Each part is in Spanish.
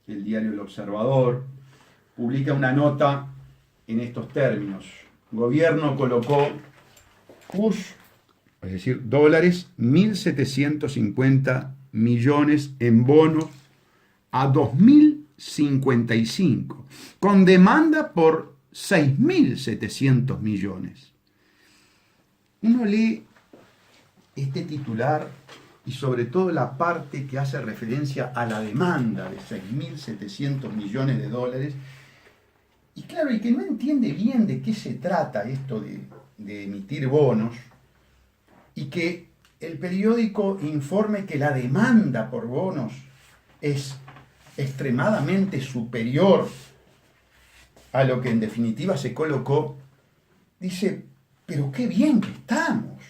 el diario El Observador publica una nota en estos términos. Gobierno colocó CUS, es decir, dólares, 1.750 millones en bonos a 2055, con demanda por 6.700 millones. Uno lee este titular y sobre todo la parte que hace referencia a la demanda de 6.700 millones de dólares. Y claro, el que no entiende bien de qué se trata esto de emitir bonos y que el periódico informe que la demanda por bonos es extremadamente superior a lo que en definitiva se colocó, dice, pero qué bien que estamos.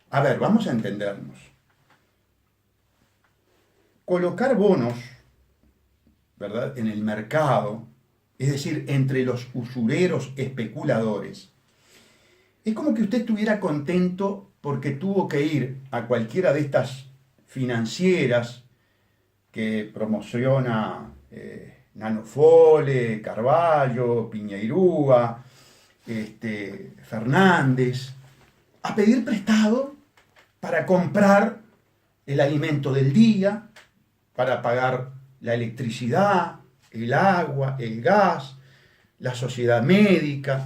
A ver, vamos a entendernos. Colocar bonos, ¿verdad?, en el mercado, es decir, entre los usureros especuladores, es como que usted estuviera contento porque tuvo que ir a cualquiera de estas financieras que promociona Nanofole, Carvalho, Piñeirúa, Fernández, a pedir prestado para comprar el alimento del día, para pagar la electricidad, el agua, el gas, la sociedad médica,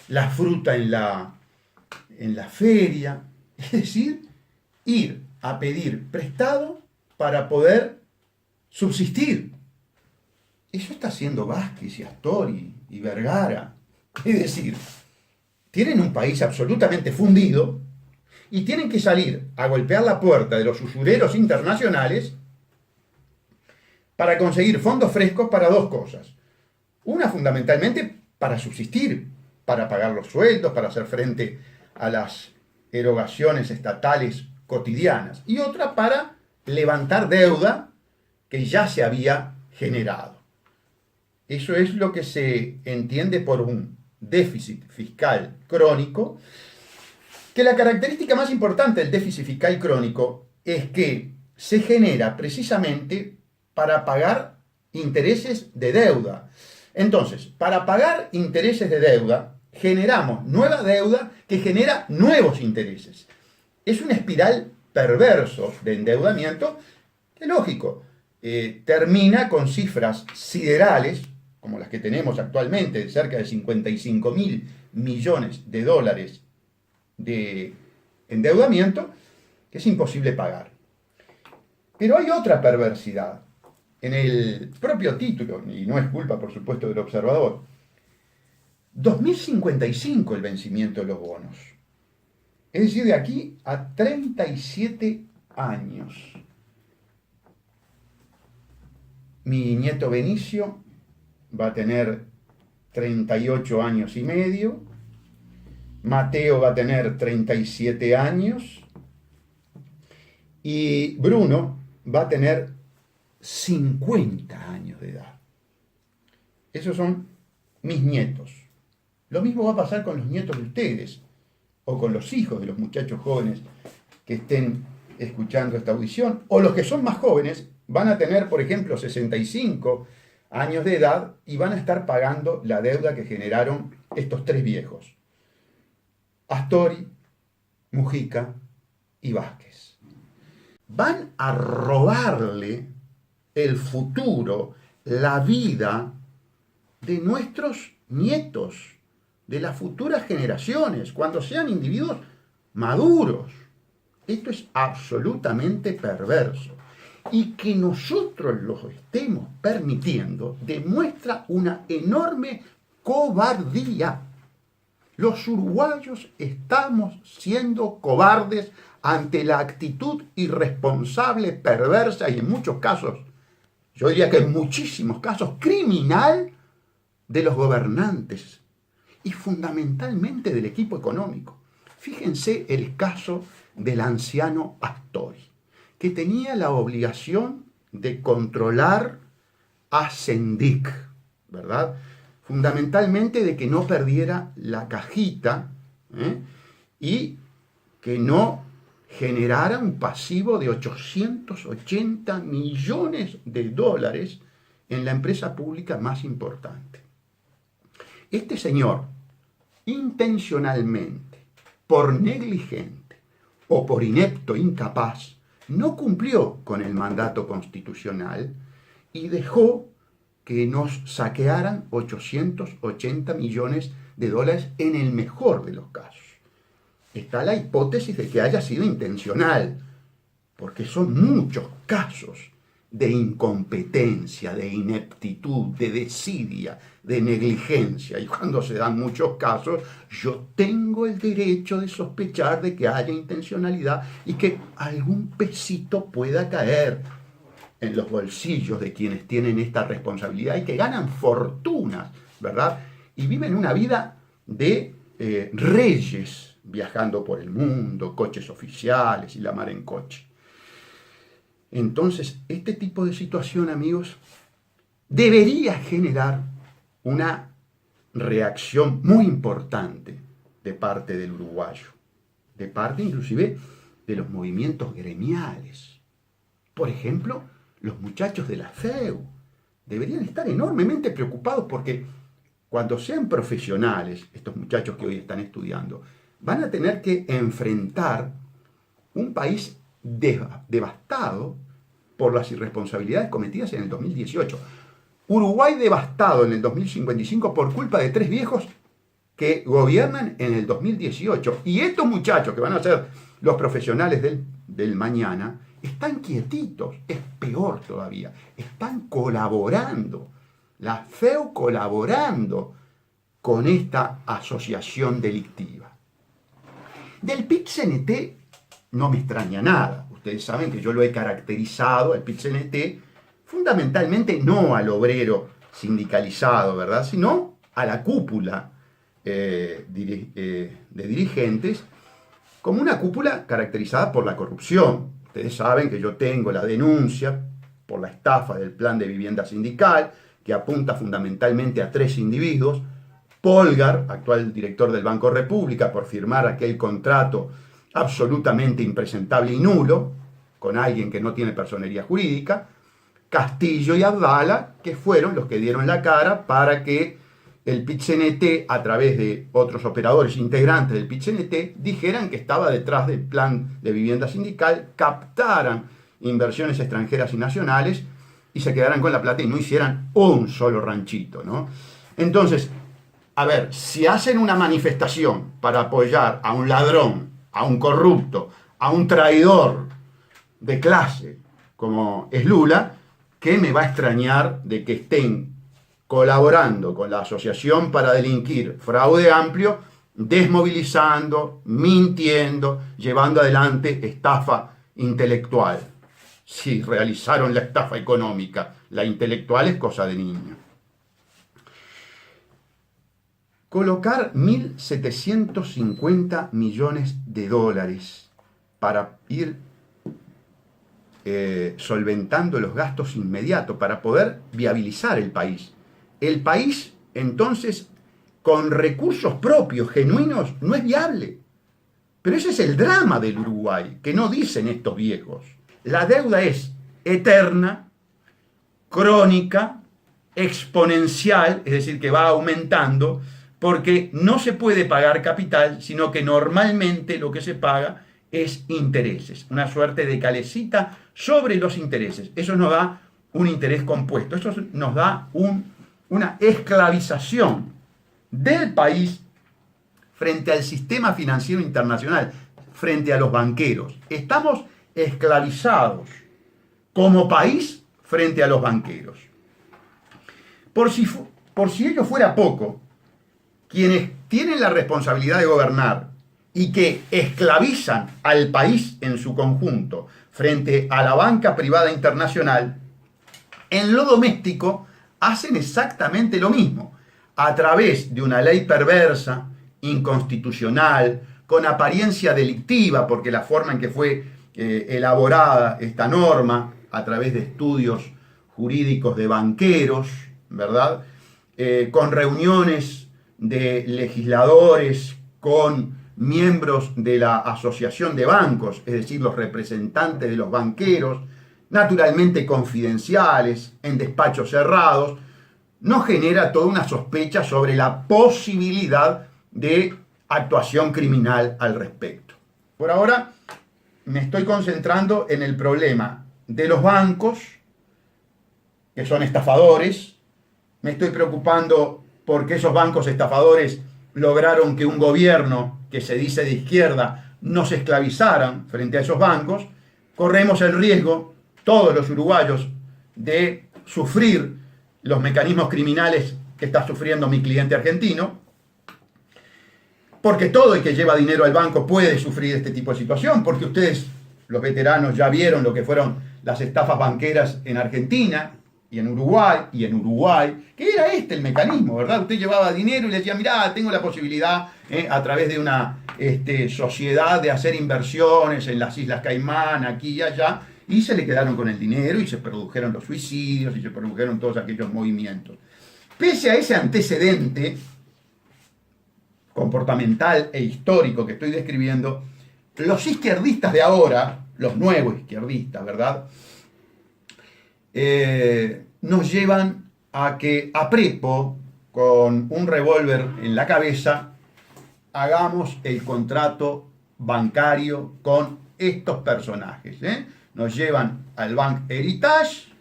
la fruta en la feria. Es decir, ir a pedir prestado para poder subsistir. Eso está haciendo Vázquez y Astori y Vergara. Es decir, tienen un país absolutamente fundido y tienen que salir a golpear la puerta de los usureros internacionales para conseguir fondos frescos para dos cosas. Una, fundamentalmente, para subsistir, para pagar los sueldos, para hacer frente a las erogaciones estatales cotidianas. Y otra, para levantar deuda que ya se había generado. Eso es lo que se entiende por un déficit fiscal crónico, que la característica más importante del déficit fiscal crónico es que se genera precisamente para pagar intereses de deuda. Entonces, para pagar intereses de deuda, generamos nueva deuda que genera nuevos intereses. Es una espiral perverso de endeudamiento que, lógico, termina con cifras siderales, como las que tenemos actualmente, de cerca de 55.000 millones de dólares de endeudamiento, que es imposible pagar. Pero hay otra perversidad. En el propio título, y no es culpa, por supuesto, del Observador, 2055 el vencimiento de los bonos. Es decir, de aquí a 37 años. Mi nieto Benicio va a tener 38 años y medio, Mateo va a tener 37 años y Bruno va a tener 50 años de edad. Esos son mis nietos. Lo mismo va a pasar con los nietos de ustedes o con los hijos de los muchachos jóvenes que estén escuchando esta audición, o los que son más jóvenes van a tener, por ejemplo, 65 años de edad y van a estar pagando la deuda que generaron estos tres viejos: Astori, Mujica y Vázquez. Van a robarle el futuro, la vida de nuestros nietos, de las futuras generaciones, cuando sean individuos maduros. Esto es absolutamente perverso. Y que nosotros los estemos permitiendo demuestra una enorme cobardía. Los uruguayos estamos siendo cobardes ante la actitud irresponsable, perversa y en muchos casos, yo diría que en muchísimos casos, criminal de los gobernantes y fundamentalmente del equipo económico. Fíjense el caso del anciano Astori, que tenía la obligación de controlar a Sendik, ¿verdad? Fundamentalmente de que no perdiera la cajita y que no generara un pasivo de 880 millones de dólares en la empresa pública más importante. Este señor, intencionalmente, por negligente o por inepto, incapaz, no cumplió con el mandato constitucional y dejó que nos saquearan 880 millones de dólares en el mejor de los casos. Está la hipótesis de que haya sido intencional, porque son muchos casos de incompetencia, de ineptitud, de desidia, de negligencia. Y cuando se dan muchos casos, yo tengo el derecho de sospechar de que haya intencionalidad y que algún pesito pueda caer en los bolsillos de quienes tienen esta responsabilidad y que ganan fortunas, ¿verdad? Y viven una vida de reyes, viajando por el mundo, coches oficiales y la mar en coche. Entonces, este tipo de situación, amigos, debería generar una reacción muy importante de parte del uruguayo, de parte inclusive de los movimientos gremiales. Por ejemplo, los muchachos de la FEU deberían estar enormemente preocupados porque cuando sean profesionales, estos muchachos que hoy están estudiando, van a tener que enfrentar un país devastado por las irresponsabilidades cometidas en el 2018. Uruguay devastado en el 2055 por culpa de 3 viejos que gobiernan en el 2018. Y estos muchachos que van a ser los profesionales del mañana están quietitos, es peor todavía, están colaborando, la FEU colaborando con esta asociación delictiva. Del PIT-CNT no me extraña nada. Ustedes saben que yo lo he caracterizado, el PIT-CNT, fundamentalmente no al obrero sindicalizado, ¿verdad?, sino a la cúpula de dirigentes, como una cúpula caracterizada por la corrupción. Ustedes saben que yo tengo la denuncia por la estafa del plan de vivienda sindical, que apunta fundamentalmente a 3 individuos: Polgar, actual director del Banco República, por firmar aquel contrato absolutamente impresentable y nulo con alguien que no tiene personería jurídica; Castillo y Abdala, que fueron los que dieron la cara para que el PIT-CNT, a través de otros operadores integrantes del PIT-CNT, dijeran que estaba detrás del plan de vivienda sindical, captaran inversiones extranjeras y nacionales y se quedaran con la plata y no hicieran un solo ranchito, ¿no? Entonces, a ver, si hacen una manifestación para apoyar a un ladrón, a un corrupto, a un traidor de clase, como es Lula, ¿qué me va a extrañar de que estén colaborando con la Asociación para Delinquir Fraude Amplio, desmovilizando, mintiendo, llevando adelante estafa intelectual? Si realizaron la estafa económica, la intelectual es cosa de niño. Colocar 1.750 millones de dólares para ir solventando los gastos inmediatos, para poder viabilizar el país. El país, entonces, con recursos propios, genuinos, no es viable. Pero ese es el drama del Uruguay, que no dicen estos viejos. La deuda es eterna, crónica, exponencial, es decir, que va aumentando, porque no se puede pagar capital, sino que normalmente lo que se paga es intereses, una suerte de calecita sobre los intereses. Eso nos da un interés compuesto, eso nos da una esclavización del país frente al sistema financiero internacional, frente a los banqueros. Estamos esclavizados como país frente a los banqueros. Por si ello fuera poco, quienes tienen la responsabilidad de gobernar y que esclavizan al país en su conjunto frente a la banca privada internacional, en lo doméstico hacen exactamente lo mismo, a través de una ley perversa, inconstitucional, con apariencia delictiva, porque la forma en que fue elaborada esta norma, a través de estudios jurídicos de banqueros, ¿verdad?, con reuniones de legisladores, con miembros de la Asociación de Bancos, es decir, los representantes de los banqueros, naturalmente confidenciales, en despachos cerrados, nos genera toda una sospecha sobre la posibilidad de actuación criminal al respecto. Por ahora me estoy concentrando en el problema de los bancos, que son estafadores. Me estoy preocupando porque esos bancos estafadores lograron que un gobierno que se dice de izquierda no se esclavizaran frente a esos bancos. Corremos el riesgo, todos los uruguayos, de sufrir los mecanismos criminales que está sufriendo mi cliente argentino, porque todo el que lleva dinero al banco puede sufrir este tipo de situación, porque ustedes, los veteranos, ya vieron lo que fueron las estafas banqueras en Argentina y en Uruguay, que era este el mecanismo, ¿verdad? Usted llevaba dinero y le decía, mirá, tengo la posibilidad a través de una sociedad de hacer inversiones en las Islas Caimán, aquí y allá, y se le quedaron con el dinero y se produjeron los suicidios y se produjeron todos aquellos movimientos. Pese a ese antecedente comportamental e histórico que estoy describiendo, los izquierdistas de ahora, los nuevos izquierdistas, ¿verdad?, nos llevan a que a prepo, con un revólver en la cabeza, hagamos el contrato bancario con estos personajes. Nos llevan al Bank Heritage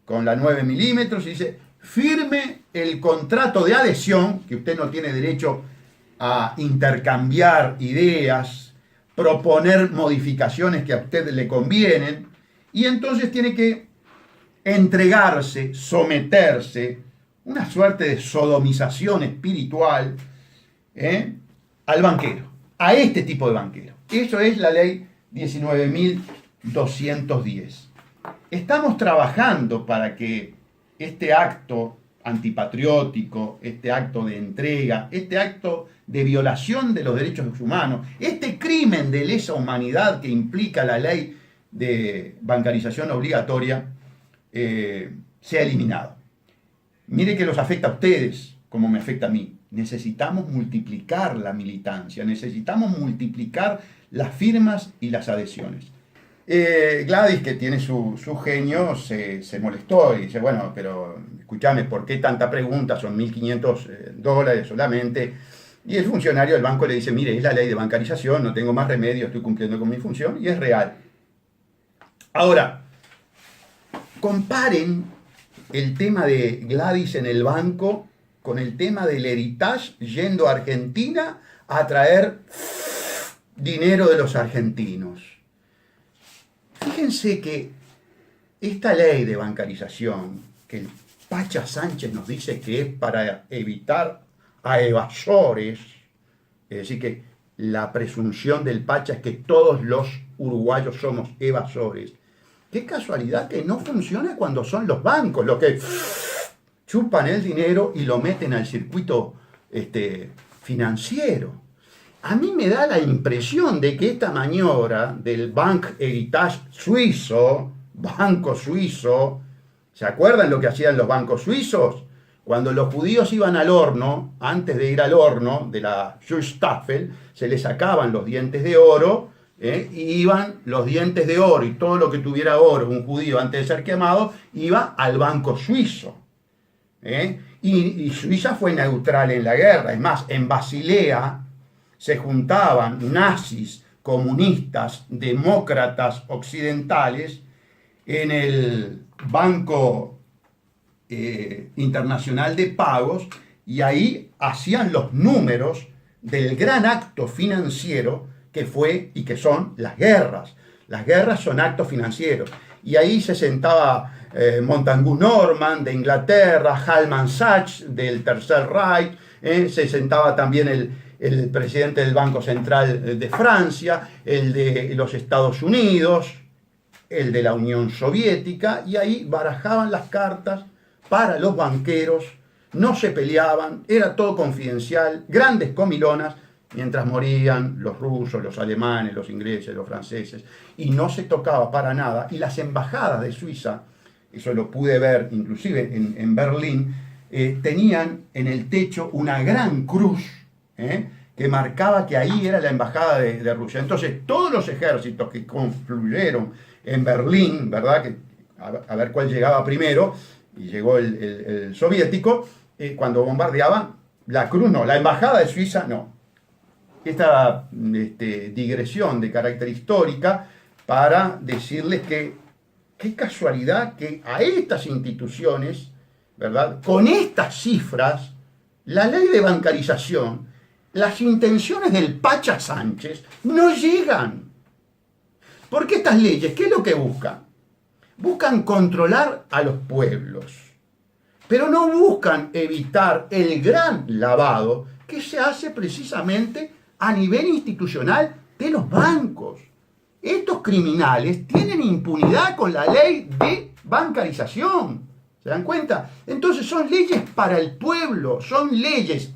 con la 9 milímetros y dice, firme el contrato de adhesión, que usted no tiene derecho a intercambiar ideas, proponer modificaciones que a usted le convienen, y entonces tiene que entregarse, someterse, una suerte de sodomización espiritual al banquero, a este tipo de banquero. Eso es la ley 19.210. Estamos trabajando para que este acto antipatriótico, este acto de entrega, este acto de violación de los derechos humanos, este crimen de lesa humanidad que implica la ley de bancarización obligatoria, sea eliminado. Mire que los afecta a ustedes como me afecta a mí. Necesitamos multiplicar la militancia, necesitamos multiplicar las firmas y las adhesiones. Gladys, que tiene su genio, se molestó y dice, bueno, pero escúchame, ¿por qué tanta pregunta? Son $1.500 solamente. Y el funcionario del banco le dice, mire, es la ley de bancarización, no tengo más remedio, estoy cumpliendo con mi función, y es real. Ahora, comparen el tema de Gladys en el banco con el tema del Heritage yendo a Argentina a traer dinero de los argentinos. Fíjense que esta ley de bancarización, que el Pacha Sánchez nos dice que es para evitar a evasores, es decir, que la presunción del Pacha es que todos los uruguayos somos evasores. Qué casualidad que no funciona cuando son los bancos los que chupan el dinero y lo meten al circuito financiero. A mí me da la impresión de que esta maniobra del Bank Heritage suizo, banco suizo, ¿se acuerdan lo que hacían los bancos suizos? Cuando los judíos iban al horno, antes de ir al horno de la Schutzstaffel, se les sacaban los dientes de oro, y iban los dientes de oro y todo lo que tuviera oro, un judío antes de ser quemado, iba al banco suizo. Y Suiza fue neutral en la guerra. Es más, en Basilea se juntaban nazis, comunistas, demócratas occidentales en el Banco Internacional de Pagos, y ahí hacían los números del gran acto financiero que fue y que son las guerras. Las guerras son actos financieros. Y ahí se sentaba Montagu Norman de Inglaterra, Halman Sachs del Tercer Reich, se sentaba también el presidente del Banco Central de Francia, el de los Estados Unidos, el de la Unión Soviética, y ahí barajaban las cartas para los banqueros, no se peleaban, era todo confidencial, grandes comilonas, mientras morían los rusos, los alemanes, los ingleses, los franceses, y no se tocaba para nada. Y las embajadas de Suiza, eso lo pude ver inclusive en Berlín, tenían en el techo una gran cruz, que marcaba que ahí era la embajada de Rusia. Entonces, todos los ejércitos que confluyeron en Berlín, ¿verdad? Que, a ver cuál llegaba primero, y llegó el soviético, cuando bombardeaban, la cruz no, la embajada de Suiza no. Esta digresión de carácter histórica para decirles que qué casualidad que a estas instituciones, ¿verdad? Con estas cifras, la ley de bancarización, las intenciones del Pacha Sánchez no llegan. Porque estas leyes, ¿qué es lo que buscan? Buscan controlar a los pueblos, pero no buscan evitar el gran lavado que se hace precisamente a nivel institucional de los bancos. Estos criminales tienen impunidad con la ley de bancarización. ¿Se dan cuenta? Entonces son leyes para el pueblo, son leyes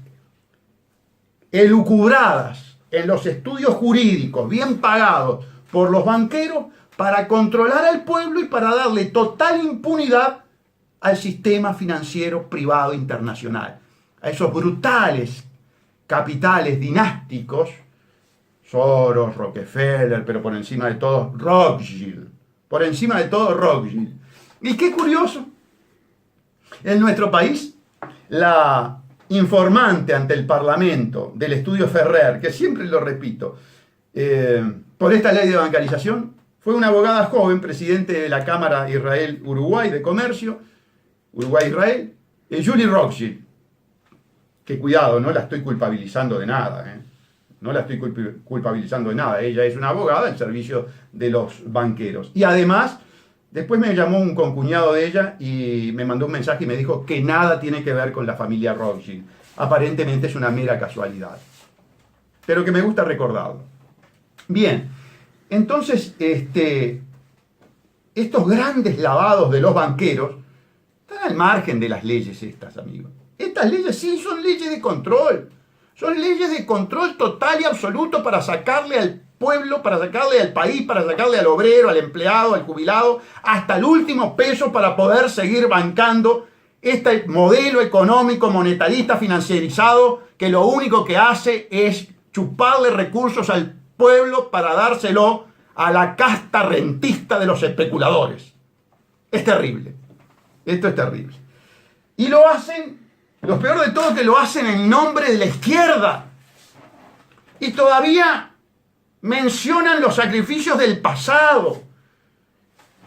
elucubradas en los estudios jurídicos, bien pagados por los banqueros, para controlar al pueblo y para darle total impunidad al sistema financiero privado internacional, a esos brutales capitales dinásticos, Soros, Rockefeller, pero por encima de todo Rothschild, por encima de todo Rothschild. Y qué curioso, en nuestro país, la informante ante el Parlamento del estudio Ferrer, que siempre lo repito, por esta ley de bancarización, fue una abogada joven, presidente de la Cámara Israel-Uruguay de Comercio, Uruguay-Israel, Julie Rothschild, que cuidado, no la estoy culpabilizando de nada, no la estoy culpabilizando de nada, ella es una abogada al servicio de los banqueros. Y además, después me llamó un concuñado de ella y me mandó un mensaje y me dijo que nada tiene que ver con la familia Rothschild. Aparentemente es una mera casualidad, pero que me gusta recordarlo. Bien, entonces estos grandes lavados de los banqueros están al margen de las leyes estas, amigos. Estas leyes sí son leyes de control. Son leyes de control total y absoluto para sacarle al pueblo, para sacarle al país, para sacarle al obrero, al empleado, al jubilado, hasta el último peso para poder seguir bancando este modelo económico monetarista financierizado que lo único que hace es chuparle recursos al pueblo para dárselo a la casta rentista de los especuladores. Es terrible. Esto es terrible. Y lo hacen, lo peor de todo es que lo hacen en nombre de la izquierda. Y todavía mencionan los sacrificios del pasado.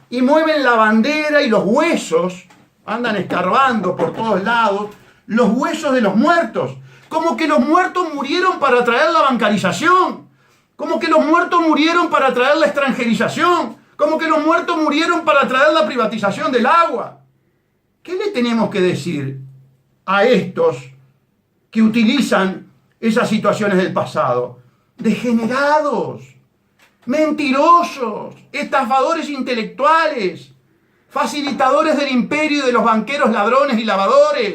Y mueven la bandera y los huesos, andan escarbando por todos lados, los huesos de los muertos. Como que los muertos murieron para traer la bancarización. Como que los muertos murieron para traer la extranjerización. Como que los muertos murieron para traer la privatización del agua. ¿Qué le tenemos que decir a estos que utilizan esas situaciones del pasado? Degenerados, mentirosos, estafadores intelectuales, facilitadores del imperio y de los banqueros ladrones y lavadores.